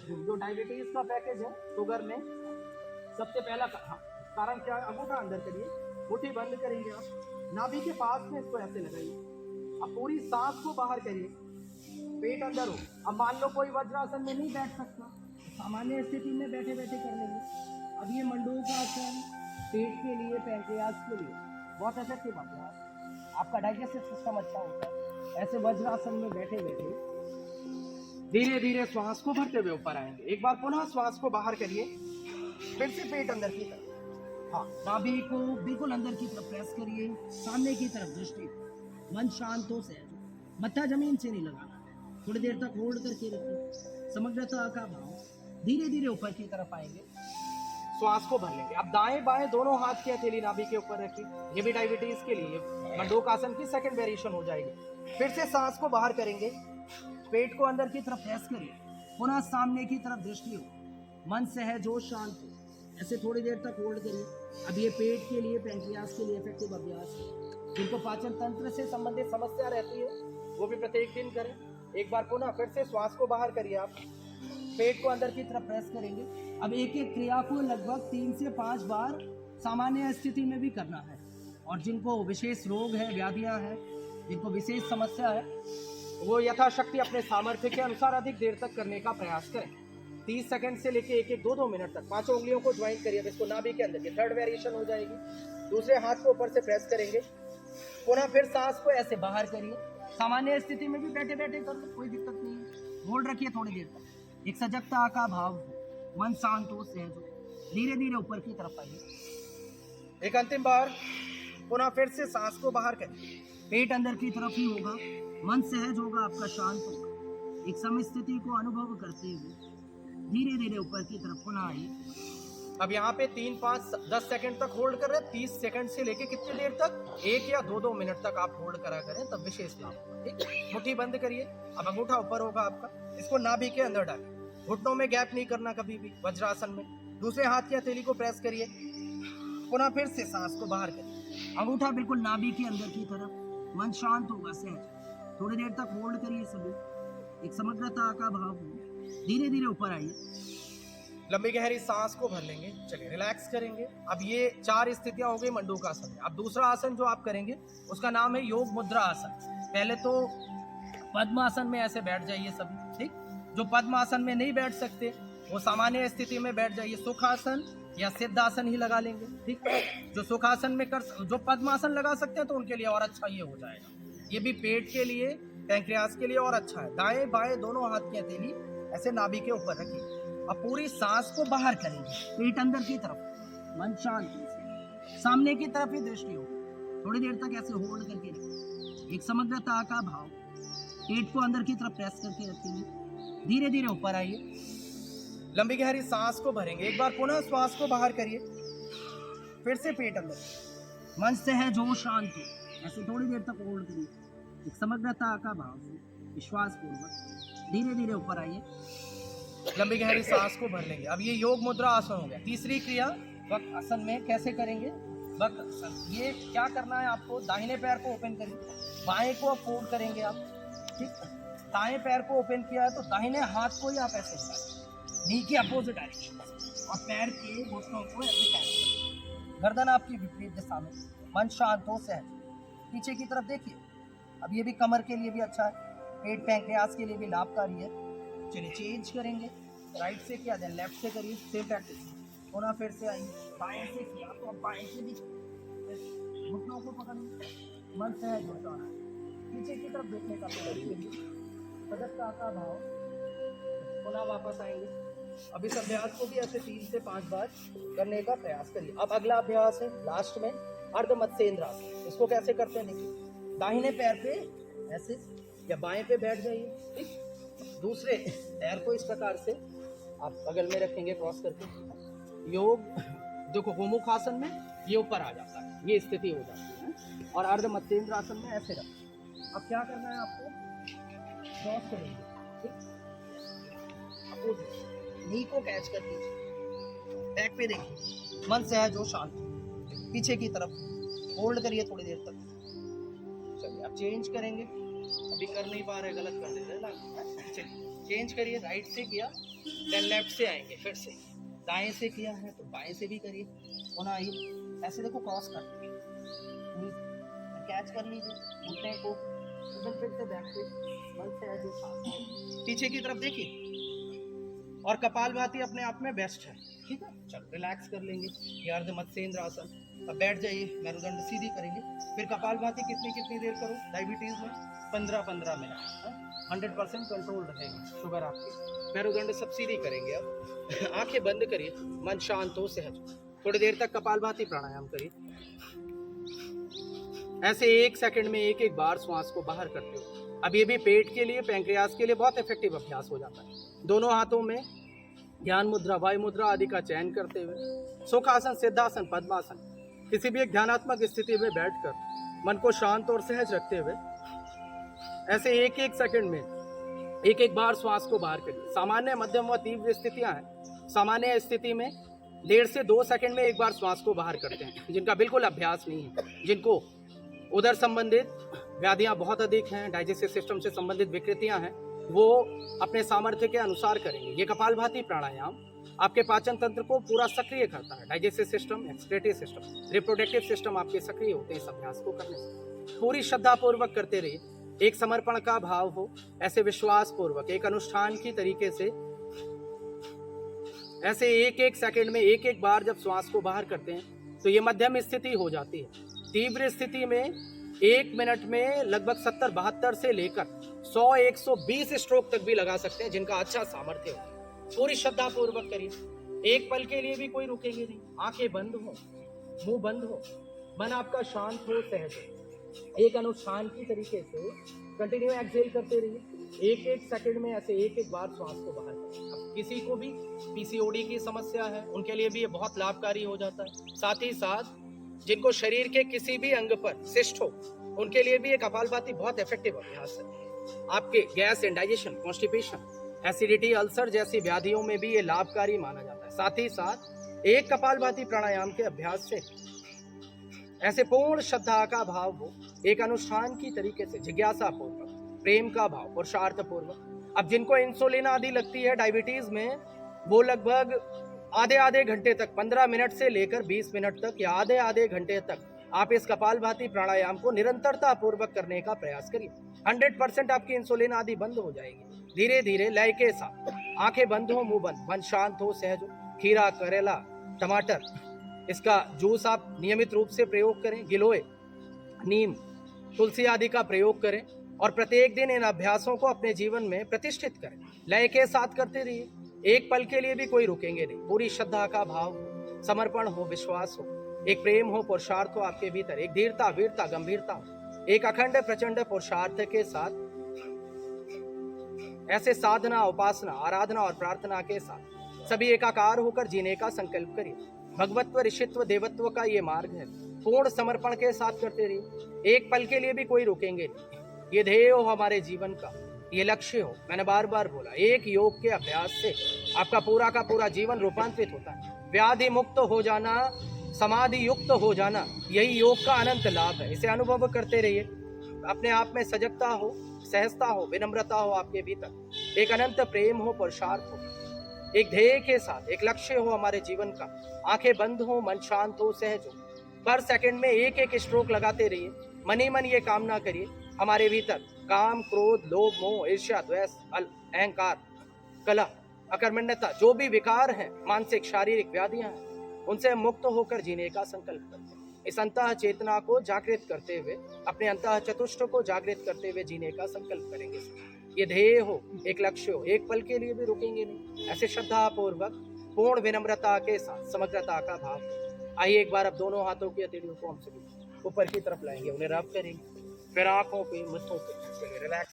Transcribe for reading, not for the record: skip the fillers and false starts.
जो डायबिटीज का पैकेज है शुगर में, सबसे पहला कारण क्या है, अंगूठा अंदर करिए, मुट्ठी बंद करेंगे आप, नाभि के पास में इसको ऐसे लगाइए, अब पूरी सांस को बाहर करिए, पेट अंदर हो। अब मान लो कोई वज्रासन में नहीं बैठ सकता, सामान्य स्थिति में बैठे बैठे कर लेंगे। अब ये मंडूकासन पेट के लिए, पैंक्रियाज के लिए बहुत इफेक्टिव अभ्यास, आपका डाइजेस्टिव सिस्टम अच्छा होता है। ऐसे वज्रासन में बैठे बैठे धीरे धीरे श्वास को भरते हुए ऊपर आएंगे। एक बार पुनः श्वास को बाहर करिए, फिर से पेट अंदर की तरफ, हाँ, नाभि को बिल्कुल अंदर की तरफ प्रेस करिए, सामने की तरफ दृष्टि, मन शांत हो, सहज, मत्था जमीन से नहीं लगाना, थोड़ी देर तक होल्ड करके रखिए, समग्रता का भाव, धीरे धीरे ऊपर की तरफ आएंगे, श्वास को भर लेंगे। अब दाएं बाएं दोनों हाथ की हथेली नाभि के ऊपर रखिए, ये भी डायबिटीज के लिए मंडूकासन की सेकंड वेरिएशन हो जाएगी। फिर से सांस को बाहर करेंगे, पेट को अंदर की तरफ प्रेस करिए, पुनः सामने की तरफ दृष्टि हो, मन सहज हो, शांत हो, ऐसे थोड़ी देर तक होल्ड करिए। अब ये पेट के लिए, पैंक्रियाज के लिए इफेक्टिव अभ्यास है। जिनको पाचन तंत्र से संबंधित समस्या रहती है वो भी प्रत्येक दिन करें। एक बार पुनः फिर से श्वास को बाहर करिए, आप पेट को अंदर की तरफ प्रेस करेंगे। अब एक एक क्रिया को लगभग 3 से 5 बार सामान्य स्थिति में भी करना है। और जिनको विशेष रोग है, व्याधियां हैं, जिनको विशेष समस्या है, वो यथाशक्ति अपने सामर्थ्य के अनुसार अधिक देर तक करने का प्रयास करें। 30 सेकंड से लेके 1-2 मिनट तक पांचों उंगलियों को ज्वाइन करिए, इसको नाभि के अंदर की थर्ड वेरिएशन हो जाएगी। दूसरे हाथ को ऊपर से प्रेस करेंगे, पुनः फिर सांस को ऐसे बाहर करिए। सामान्य स्थिति में भी बैठे बैठे कर लो, कोई दिक्कत नहीं है। होल्ड रखिए थोड़ी देर तक, एक सजगता का भाव हो, मन शांत हो, सहज हो, धीरे धीरे ऊपर की तरफ आइए। एक अंतिम बार पुनः फिर से सांस को बाहर करिए, पेट अंदर की तरफ ही होगा, मन सहज होगा, आपका शांत होगा। एक समय स्थिति को अनुभव करते हुए धीरे धीरे ऊपर की तरफ पुनः आइए। अब यहाँ पे 3, 5, 10 सेकंड तक होल्ड कर रहे हैं। 30 सेकंड से लेके कितनी देर तक, 1 या 2 मिनट तक आप होल्ड करा करें, तब विशेष लाभ होगा। ठीक, मुट्ठी बंद करिए, अब अंगूठा ऊपर होगा आपका, इसको नाभि के अंदर डालिए, घुटनों में गैप नहीं करना कभी भी वज्रासन में। दूसरे हाथ की हथेली को प्रेस करिए, पुनः फिर से सांस को बाहर करिए, अंगूठा बिल्कुल नाभि के अंदर की तरफ, मन शांत होगा, सहज, थोड़ी देर तक होल्ड करिए सभी, एक समग्रता का भाव हो, धीरे धीरे ऊपर आइए। लंबी गहरी सांस को भर लेंगे, चलिए रिलैक्स करेंगे। अब ये 4 स्थितियां हो गई मंडूकासन में। अब दूसरा आसन जो आप करेंगे उसका नाम है योग मुद्रा आसन। पहले तो पद्मासन में ऐसे बैठ जाइए सभी, ठीक। जो पद्मासन में नहीं बैठ सकते वो सामान्य स्थिति में बैठ जाइए, सुखासन या सिद्धासन ही लगा लेंगे, ठीक। जो सुखासन में जो पद्मासन लगा सकते हैं तो उनके लिए और अच्छा ये हो जाएगा। ये भी पेट के लिए, पैंक्रियाज के लिए और अच्छा है। दाएं बाएं दोनों हाथ की हथेली ऐसे नाभि के ऊपर रखिए। अब पूरी सांस को बाहर करेंगे, पेट अंदर की तरफ, मन शांत से, सामने की तरफ ही दृष्टि हो, थोड़ी देर तक ऐसे होल्ड करके रखें, एक समग्रता का भाव, पेट को अंदर की तरफ प्रेस करके रखेंगे, धीरे धीरे ऊपर आइए। लंबी गहरी सांस को भरेंगे, एक बार पुनः श्वास को बाहर करिए, फिर से पेट अंदर, मन सहज हो, शांत हो, ऐसे थोड़ी देर तक होल्ड करिए, एक समग्रता का भाव, विश्वास पूर्वक धीरे धीरे ऊपर आइए। लंबी गहरी सांस को भर लेंगे। अब ये योग मुद्रा आसन हो गया। तीसरी क्रिया वक्त आसन में कैसे करेंगे, वक्त आसन। ये क्या करना है आपको, दाहिने पैर को ओपन करिए, बाएं को फोल्ड करेंगे आप, ठीक। दाएं पैर को ओपन किया है तो दाहिने हाथ को ही आप ऐसे लगाएं, नी के अपोजिट डायरेक्शन, और पैर के घुटनों को ऐसे टाइट करें, गर्दन आपकी विपरीत दिशा में, मन शांत हो, सहज, पीछे की तरफ देखिए। अब ये भी कमर के लिए भी अच्छा है, पेट पैंक्रियाज के लिए भी लाभकारी है। चलिए चेंज करेंगे, राइट से किया देन लेफ्ट से करिए, सेम प्रैक्टिस। पुनः फिर से आइए, बाएं से किया तो अब बाएं से भी घुटनों को पकड़िए, मन सहज हो जाना है, पीछे की तरफ देखने का प्रयास कीजिए, सजगता का भाव, पुनः वापस आएंगे। अब इस अभ्यास को भी ऐसे 3 से 5 बार करने का प्रयास करिए। अब अगला अभ्यास है लास्ट में अर्ध मत्स्येंद्रासन। इसको कैसे करते हैं देखिए, दाहिने पैर पे ऐसे या बाएं पे बैठ जाइए, ठीक। दूसरे पैर को इस प्रकार से आप बगल में रखेंगे क्रॉस करके। योग देखो, गोमुख आसन में ये ऊपर आ जाता है, ये स्थिति हो जाती है, और अर्ध मत्स्येंद्र आसन में ऐसे रखें। अब क्या करना है आपको, क्रॉस करेंगे, ठीक, नी को कैच कर लीजिए, बैक पे देखिए, मन सहज हो, शांत, पीछे की तरफ होल्ड करिए थोड़ी देर तक। चलिए अब चेंज करेंगे, अभी कर नहीं पा रहे, गलत कर दे रहे ना, चलिए चेंज करिए, राइट से किया देन लेफ्ट से आएंगे, फिर से दाएं से किया है तो बाएं से भी करिए, पुनः आइए ऐसे देखो क्रॉस कर लीजिए, कैच कर लीजिए घुटने को, फिर से बैक से बल से ऐसे पीछे की तरफ देखिए, और कपालभाति अपने आप में बेस्ट है। ठीक है, चलो रिलैक्स कर लेंगे, ये अर्ध मत्स्येंद्र आसन। अब बैठ जाइए, मेरुदंड सीधी करेंगे, फिर कपालभाति कितनी देर करो डायबिटीज में, 15-15 मिनट, 100% कंट्रोल रहेगा शुगर आपकी। मेरुदंड सब सीधी करेंगे। अब आंखें बंद करिए, मन शांत हो, सहज, थोड़ी देर तक कपालभाति प्राणायाम करिए। ऐसे 1 सेकंड में एक बार श्वास को बाहर करते हो। अब ये भी पेट के लिए, पैंक्रियाज के लिए बहुत इफेक्टिव अभ्यास हो जाता है। दोनों हाथों में ध्यान मुद्रा, वायु मुद्रा आदि का चयन करते हुए सुखासन, सिद्धासन, पद्मासन, किसी भी एक ध्यानात्मक स्थिति में बैठकर मन को शांत और सहज रखते हुए ऐसे 1 सेकंड में एक बार श्वास को बाहर करिए। सामान्य, मध्यम व तीव्र स्थितियां हैं। सामान्य स्थिति में 1.5 से 2 सेकंड में एक बार श्वास को बाहर करते हैं। जिनका बिल्कुल अभ्यास नहीं है, जिनको उदर संबंधित व्याधियां बहुत अधिक हैं, डाइजेस्टिव सिस्टम से संबंधित विकृतियां हैं, वो अपने सामर्थ्य के अनुसार करेंगे। ये कपालभाति प्राणायाम आपके पाचन तंत्र को पूरा सक्रिय करता है। Digestive system, excretory system, reproductive system आपके सक्रिय होते हैं इस अभ्यास को करने से। पूरी श्रद्धा पूर्वक करते रहिए, एक समर्पण का भाव हो, ऐसे विश्वास पूर्वक एक अनुष्ठान की तरीके से ऐसे 1 सेकंड में एक बार जब श्वास को बाहर करते हैं तो ये मध्यम स्थिति हो जाती है। तीव्र स्थिति में 1 मिनट में लगभग 70-72 से लेकर 100-120 स्ट्रोक तक भी लगा सकते हैं, जिनका अच्छा सामर्थ्य हो। पूरी श्रद्धा पूर्वक करिए, एक पल के लिए भी कोई रुकेंगे नहीं। आंखें बंद हो, मुंह बंद हो, मन आपका शांत हो, सहज हो। एक अनुष्ठान की तरीके से कंटिन्यू एक्सहेल करते रहिए। 1 सेकंड में ऐसे एक बार श्वास को बाहर करें। अब किसी को भी पीसीओडी की समस्या है, उनके लिए भी ये बहुत लाभकारी हो जाता है। साथ ही साथ जिनको शरीर के किसी भी अंग पर सिस्ट हो, उनके लिए भी ये कपालभाति बहुत इफेक्टिव अभ्यास है। आपके gas, indigestion, constipation, acidity, ulcer जैसी व्याधियों में भी ये लाभकारी माना जाता है। साथ ही साथ एक कपालभाति प्राणायाम के अभ्यास से ऐसे पूर्ण श्रद्धा का भाव हो, एक अनुष्ठान की तरीके से जिज्ञासा पूर्वक, प्रेम का भाव, पुरुषार्थ पूर्वक। अब जिनको इंसुलिन आदि लगती है डायबिटीज में, वो लगभग आधे घंटे तक, 15 मिनट से लेकर 20 मिनट तक या आधे घंटे तक आप इस कपालभाति प्राणायाम को निरंतरता पूर्वक करने का प्रयास करिए। 100% आपकी इंसुलिन आदि बंद हो जाएगी। धीरे धीरे लय के साथ आंखें बंद हो, मुंह बंद, मन शांत हो, सहज हो। खीरा, करेला, टमाटर, इसका जूस आप नियमित रूप से प्रयोग करें। गिलोय, नीम, तुलसी आदि का प्रयोग करें और प्रत्येक दिन इन अभ्यासों को अपने जीवन में प्रतिष्ठित करें। लय के साथ करते रहिए, एक पल के लिए भी कोई रुकेंगे नहीं। पूरी श्रद्धा का भाव हो, समर्पण हो, विश्वास हो, एक प्रेम हो, पुरुषार्थ हो आपके भीतर, एक धीरता, वीरता, गंभीरता हो, एक अखंड प्रचंड पुरुषार्थ के साथ ऐसे साधना, उपासना, आराधना और प्रार्थना के साथ सभी एकाकार होकर जीने का संकल्प करिए। भगवत्व, ऋषित्व, देवत्व का ये मार्ग है। पूर्ण समर्पण के साथ करते रहिए, एक पल के लिए भी कोई रुकेंगे नहीं। ये ध्येय हो हमारे जीवन का, ये लक्ष्य हो। मैंने बार बार बोला, एक योग के अभ्यास से आपका पूरा का पूरा जीवन रूपांतरित होता है। व्याधि मुक्त हो जाना, समाधि युक्त हो जाना, यही योग का अनंत लाभ है। इसे अनुभव करते रहिए। अपने आप में सजगता हो, सहजता हो, विनम्रता हो आपके भीतर, एक अनंत प्रेम हो, पुरुषार्थ हो, एक ध्येय के साथ एक लक्ष्य हो हमारे जीवन का। आंखें बंद हो, मन शांत हो, सहज हो। पर सेकंड में एक स्ट्रोक लगाते रहिए। मन ही मन ये कामना करिए, हमारे भीतर काम, क्रोध, लोभ, मोह, ईर्ष्या, द्वेष, अहंकार, कलह, अकर्मण्यता, जो भी विकार हैं, मानसिक शारीरिक व्याधियां हैं, उनसे मुक्त होकर जीने का संकल्प करते हैं। इस अंतः चेतना को जागृत करते हुए, अपने अंतः चतुष्ट को जागृत करते हुए जीने का संकल्प करेंगे। ये ध्येय हो, एक लक्ष्य हो, एक पल के लिए भी रुकेंगे नहीं। ऐसे श्रद्धा पूर्वक, पूर्ण विनम्रता के साथ, समग्रता का भाव। आइए एक बार अब दोनों हाथों की हथेलियों को हम सभी ऊपर की तरफ लाएंगे, उन्हें रब करेंगे, फिर आंखों पे, मथों पे रिलैक्स